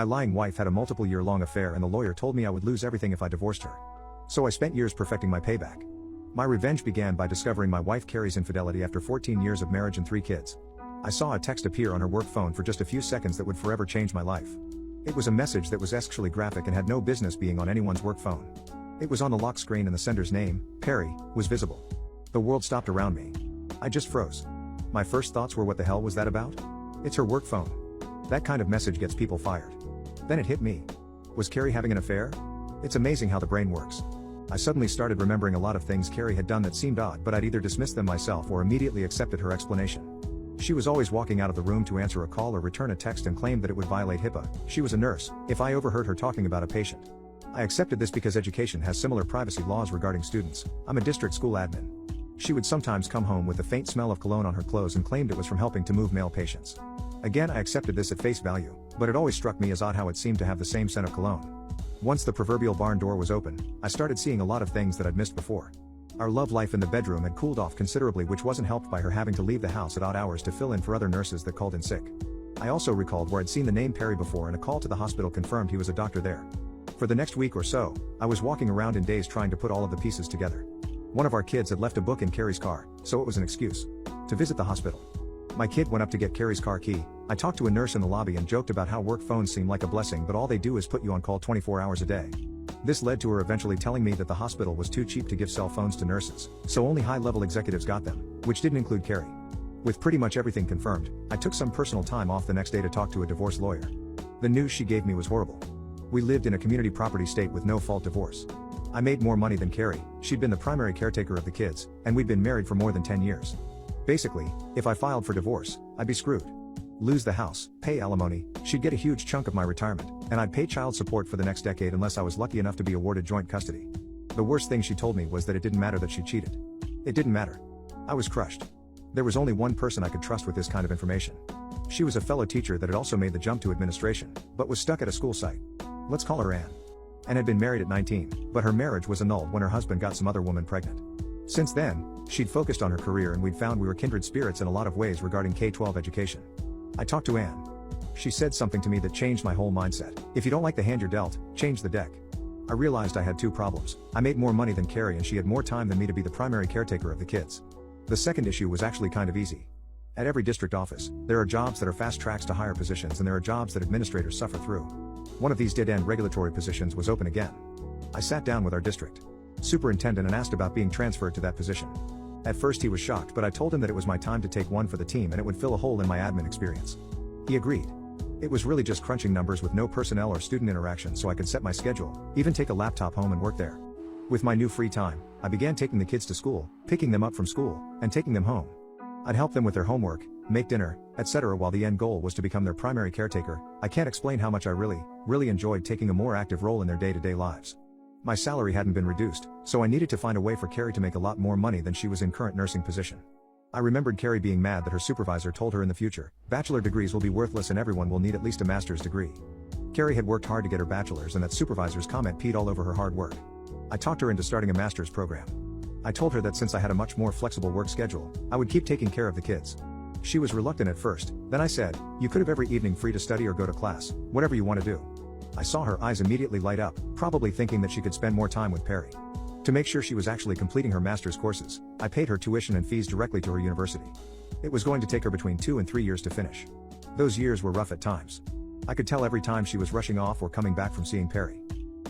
My lying wife had a multiple-year-long affair and the lawyer told me I would lose everything if I divorced her. So I spent years perfecting my payback. My revenge began by discovering my wife Carrie's infidelity after 14 years of marriage and 3 kids. I saw a text appear on her work phone for just a few seconds that would forever change my life. It was a message that was sexually graphic and had no business being on anyone's work phone. It was on the lock screen and the sender's name, Perry, was visible. The world stopped around me. I just froze. My first thoughts were, what the hell was that about? It's her work phone. That kind of message gets people fired. Then it hit me. Was Carrie having an affair? It's amazing how the brain works. I suddenly started remembering a lot of things Carrie had done that seemed odd, but I'd either dismissed them myself or immediately accepted her explanation. She was always walking out of the room to answer a call or return a text and claimed that it would violate HIPAA. She was a nurse. If I overheard her talking about a patient, I accepted this because education has similar privacy laws regarding students. I'm a district school admin. She would sometimes come home with the faint smell of cologne on her clothes and claimed it was from helping to move male patients. Again, I accepted this at face value, but it always struck me as odd how it seemed to have the same scent of cologne. Once the proverbial barn door was open, I started seeing a lot of things that I'd missed before. Our love life in the bedroom had cooled off considerably, which wasn't helped by her having to leave the house at odd hours to fill in for other nurses that called in sick. I also recalled where I'd seen the name Perry before, and a call to the hospital confirmed he was a doctor there. For the next week or so, I was walking around in daze trying to put all of the pieces together. One of our kids had left a book in Carrie's car, so it was an excuse to visit the hospital. My kid went up to get Carrie's car key. I talked to a nurse in the lobby and joked about how work phones seem like a blessing, but all they do is put you on call 24 hours a day. This led to her eventually telling me that the hospital was too cheap to give cell phones to nurses, so only high-level executives got them, which didn't include Carrie. With pretty much everything confirmed, I took some personal time off the next day to talk to a divorce lawyer. The news she gave me was horrible. We lived in a community property state with no-fault divorce. I made more money than Carrie, she'd been the primary caretaker of the kids, and we'd been married for more than 10 years. Basically, if I filed for divorce, I'd be screwed. Lose the house, pay alimony, she'd get a huge chunk of my retirement, and I'd pay child support for the next decade unless I was lucky enough to be awarded joint custody. The worst thing she told me was that it didn't matter that she cheated. It didn't matter. I was crushed. There was only one person I could trust with this kind of information. She was a fellow teacher that had also made the jump to administration, but was stuck at a school site. Let's call her Anne. And had been married at 19, but her marriage was annulled when her husband got some other woman pregnant. Since then, she'd focused on her career and we'd found we were kindred spirits in a lot of ways regarding K-12 education. I talked to Anne. She said something to me that changed my whole mindset. If you don't like the hand you're dealt, change the deck. I realized I had 2 problems. I made more money than Carrie and she had more time than me to be the primary caretaker of the kids. The second issue was actually kind of easy. At every district office, there are jobs that are fast tracks to higher positions and there are jobs that administrators suffer through. One of these dead-end regulatory positions was open again. I sat down with our district superintendent and asked about being transferred to that position. At first he was shocked, but I told him that it was my time to take one for the team and it would fill a hole in my admin experience. He agreed. It was really just crunching numbers with no personnel or student interaction, so I could set my schedule, even take a laptop home and work there. With my new free time, I began taking the kids to school, picking them up from school, and taking them home. I'd help them with their homework, make dinner, etc., while the end goal was to become their primary caretaker. I can't explain how much I really enjoyed taking a more active role in their day-to-day lives. My salary hadn't been reduced, so I needed to find a way for Carrie to make a lot more money than she was in current nursing position. I remembered Carrie being mad that her supervisor told her in the future, bachelor degrees will be worthless and everyone will need at least a master's degree. Carrie had worked hard to get her bachelor's and that supervisor's comment peed all over her hard work. I talked her into starting a master's program. I told her that since I had a much more flexible work schedule, I would keep taking care of the kids. She was reluctant at first, then I said, you could have every evening free to study or go to class, whatever you want to do. I saw her eyes immediately light up, probably thinking that she could spend more time with Perry. To make sure she was actually completing her master's courses, I paid her tuition and fees directly to her university. It was going to take her between 2 and 3 years to finish. Those years were rough at times. I could tell every time she was rushing off or coming back from seeing Perry.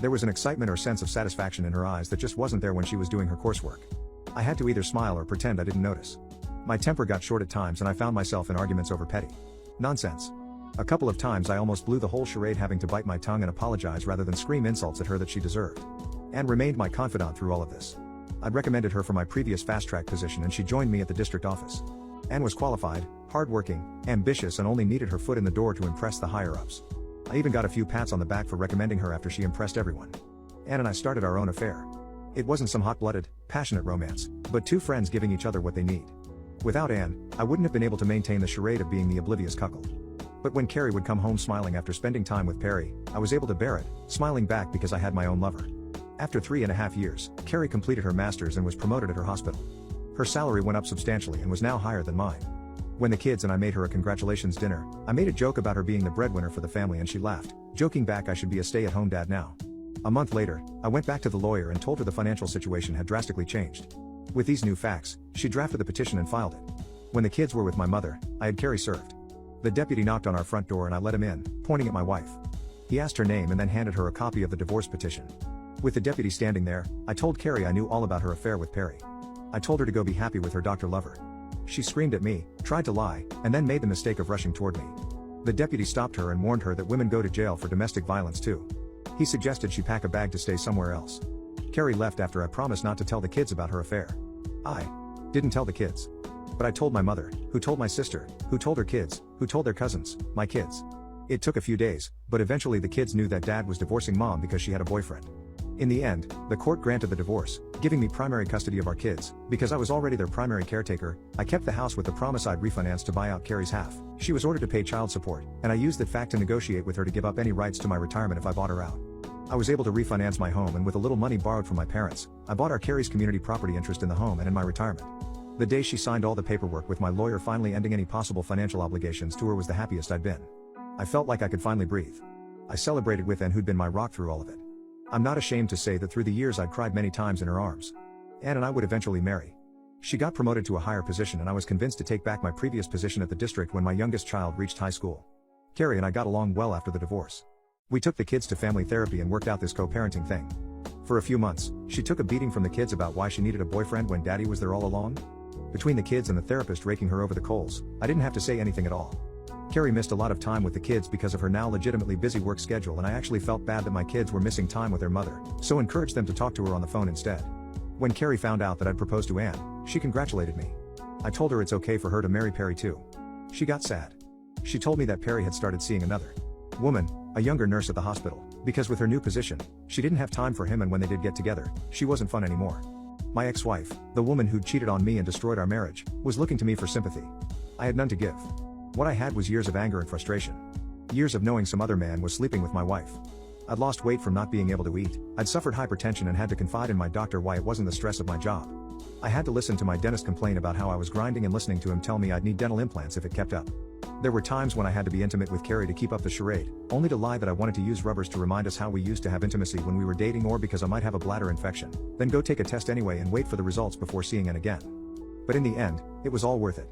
There was an excitement or sense of satisfaction in her eyes that just wasn't there when she was doing her coursework. I had to either smile or pretend I didn't notice. My temper got short at times and I found myself in arguments over petty nonsense. A couple of times I almost blew the whole charade, having to bite my tongue and apologize rather than scream insults at her that she deserved. Anne remained my confidant through all of this. I'd recommended her for my previous fast-track position and she joined me at the district office. Anne was qualified, hardworking, ambitious, and only needed her foot in the door to impress the higher-ups. I even got a few pats on the back for recommending her after she impressed everyone. Anne and I started our own affair. It wasn't some hot-blooded, passionate romance, but 2 friends giving each other what they need. Without Anne, I wouldn't have been able to maintain the charade of being the oblivious cuckold. But when Carrie would come home smiling after spending time with Perry, I was able to bear it, smiling back because I had my own lover. After 3.5 years, Carrie completed her master's and was promoted at her hospital. Her salary went up substantially and was now higher than mine. When the kids and I made her a congratulations dinner, I made a joke about her being the breadwinner for the family and she laughed, joking back I should be a stay-at-home dad now. A month later, I went back to the lawyer and told her the financial situation had drastically changed. With these new facts, she drafted the petition and filed it. When the kids were with my mother, I had Carrie served. The deputy knocked on our front door and I let him in, pointing at my wife. He asked her name and then handed her a copy of the divorce petition. With the deputy standing there, I told Carrie I knew all about her affair with Perry. I told her to go be happy with her Dr. Lover. She screamed at me, tried to lie, and then made the mistake of rushing toward me. The deputy stopped her and warned her that women go to jail for domestic violence too. He suggested she pack a bag to stay somewhere else. Carrie left after I promised not to tell the kids about her affair. I didn't tell the kids. But I told my mother, who told my sister, who told her kids, who told their cousins, my kids. It took a few days, but eventually the kids knew that dad was divorcing mom because she had a boyfriend. In the end, the court granted the divorce, giving me primary custody of our kids. Because I was already their primary caretaker, I kept the house with the promise I'd refinance to buy out Carrie's half. She was ordered to pay child support, and I used that fact to negotiate with her to give up any rights to my retirement if I bought her out. I was able to refinance my home, and with a little money borrowed from my parents, I bought our Carrie's community property interest in the home and in my retirement. The day she signed all the paperwork with my lawyer finally ending any possible financial obligations to her was the happiest I'd been. I felt like I could finally breathe. I celebrated with Ann, who'd been my rock through all of it. I'm not ashamed to say that through the years I'd cried many times in her arms. Ann and I would eventually marry. She got promoted to a higher position and I was convinced to take back my previous position at the district when my youngest child reached high school. Carrie and I got along well after the divorce. We took the kids to family therapy and worked out this co-parenting thing. For a few months, she took a beating from the kids about why she needed a boyfriend when daddy was there all along. Between the kids and the therapist raking her over the coals, I didn't have to say anything at all. Carrie missed a lot of time with the kids because of her now legitimately busy work schedule, and I actually felt bad that my kids were missing time with their mother, so encouraged them to talk to her on the phone instead. When Carrie found out that I'd proposed to Ann, she congratulated me. I told her it's okay for her to marry Perry too. She got sad. She told me that Perry had started seeing another woman, a younger nurse at the hospital, because with her new position, she didn't have time for him, and when they did get together, she wasn't fun anymore. My ex-wife, the woman who'd cheated on me and destroyed our marriage, was looking to me for sympathy. I had none to give. What I had was years of anger and frustration. Years of knowing some other man was sleeping with my wife. I'd lost weight from not being able to eat, I'd suffered hypertension and had to confide in my doctor why it wasn't the stress of my job. I had to listen to my dentist complain about how I was grinding and listening to him tell me I'd need dental implants if it kept up. There were times when I had to be intimate with Carrie to keep up the charade, only to lie that I wanted to use rubbers to remind us how we used to have intimacy when we were dating, or because I might have a bladder infection, then go take a test anyway and wait for the results before seeing Ann again. But in the end, it was all worth it.